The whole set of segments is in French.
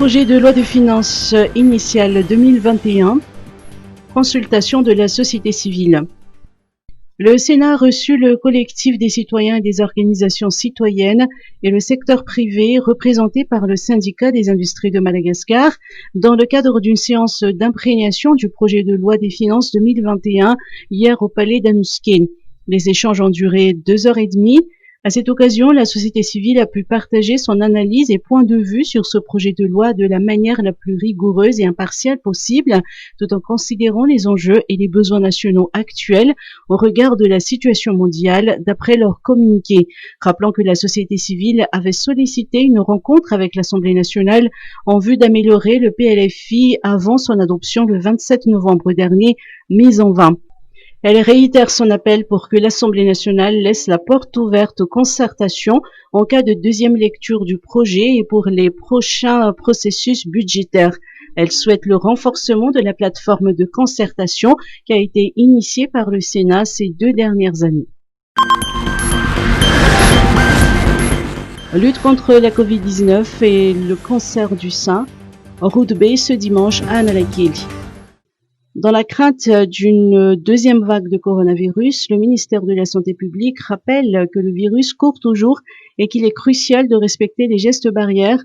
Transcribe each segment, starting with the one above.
Projet de loi de finances initiale 2021, consultation de la société civile. Le Sénat a reçu le collectif des citoyens et des organisations citoyennes et le secteur privé représenté par le syndicat des industries de Madagascar dans le cadre d'une séance d'imprégnation du projet de loi des finances 2021 hier au palais d'Anouskene. Les échanges ont duré 2h30. À cette occasion, la société civile a pu partager son analyse et point de vue sur ce projet de loi de la manière la plus rigoureuse et impartiale possible, tout en considérant les enjeux et les besoins nationaux actuels au regard de la situation mondiale, d'après leur communiqué. Rappelant que la société civile avait sollicité une rencontre avec l'Assemblée nationale en vue d'améliorer le PLFI avant son adoption le 27 novembre dernier, mise en vain. Elle réitère son appel pour que l'Assemblée nationale laisse la porte ouverte aux concertations en cas de deuxième lecture du projet et pour les prochains processus budgétaires. Elle souhaite le renforcement de la plateforme de concertation qui a été initiée par le Sénat ces 2 dernières années. Lutte contre la Covid-19 et le cancer du sein. Route B ce dimanche à Analakeli. Dans la crainte d'une deuxième vague de coronavirus, le ministère de la Santé publique rappelle que le virus court toujours et qu'il est crucial de respecter les gestes barrières.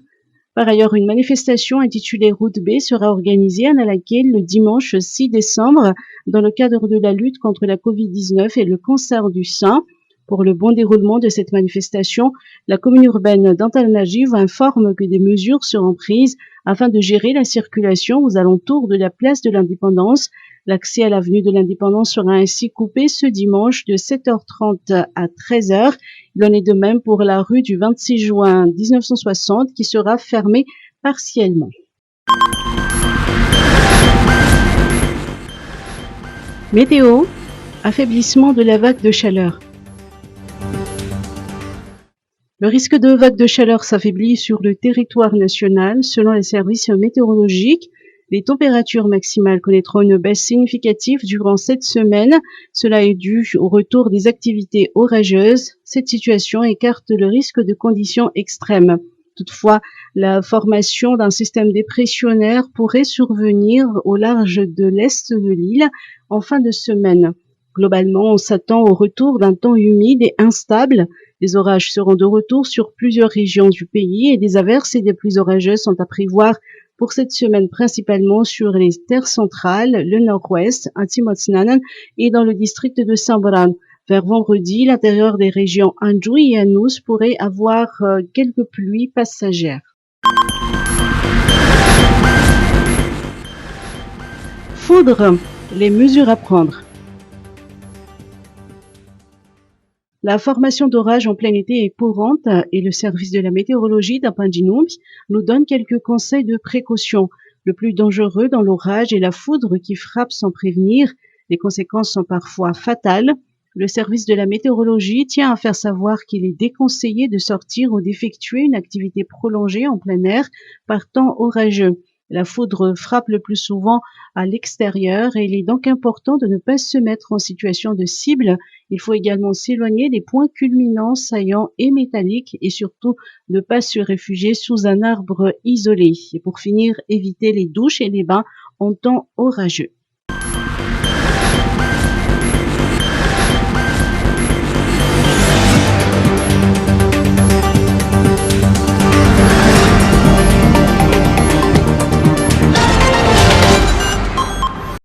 Par ailleurs, une manifestation intitulée Route B sera organisée à Analakeli le dimanche 6 décembre dans le cadre de la lutte contre la Covid-19 et le cancer du sein. Pour le bon déroulement de cette manifestation, la commune urbaine d'Antananarivo informe que des mesures seront prises afin de gérer la circulation aux alentours de la place de l'Indépendance. L'accès à l'avenue de l'Indépendance sera ainsi coupé ce dimanche de 7h30 à 13h. Il en est de même pour la rue du 26 juin 1960 qui sera fermée partiellement. Météo, affaiblissement de la vague de chaleur. Le risque de vague de chaleur s'affaiblit sur le territoire national. Selon les services météorologiques, les températures maximales connaîtront une baisse significative durant cette semaine. Cela est dû au retour des activités orageuses. Cette situation écarte le risque de conditions extrêmes. Toutefois, la formation d'un système dépressionnaire pourrait survenir au large de l'est de l'île en fin de semaine. Globalement, on s'attend au retour d'un temps humide et instable. Les orages seront de retour sur plusieurs régions du pays et des averses et des pluies orageuses sont à prévoir pour cette semaine principalement sur les terres centrales, le nord-ouest, Antimotsnanan et dans le district de Sambaran. Vers vendredi, l'intérieur des régions Anjou et Anous pourrait avoir quelques pluies passagères. Foudre, les mesures à prendre. La formation d'orage en plein été est courante et le service de la météorologie d'Apandinumbi nous donne quelques conseils de précaution. Le plus dangereux dans l'orage est la foudre qui frappe sans prévenir. Les conséquences sont parfois fatales. Le service de la météorologie tient à faire savoir qu'il est déconseillé de sortir ou d'effectuer une activité prolongée en plein air par temps orageux. La foudre frappe le plus souvent à l'extérieur et il est donc important de ne pas se mettre en situation de cible. Il faut également s'éloigner des points culminants, saillants et métalliques et surtout ne pas se réfugier sous un arbre isolé. Et pour finir, éviter les douches et les bains en temps orageux.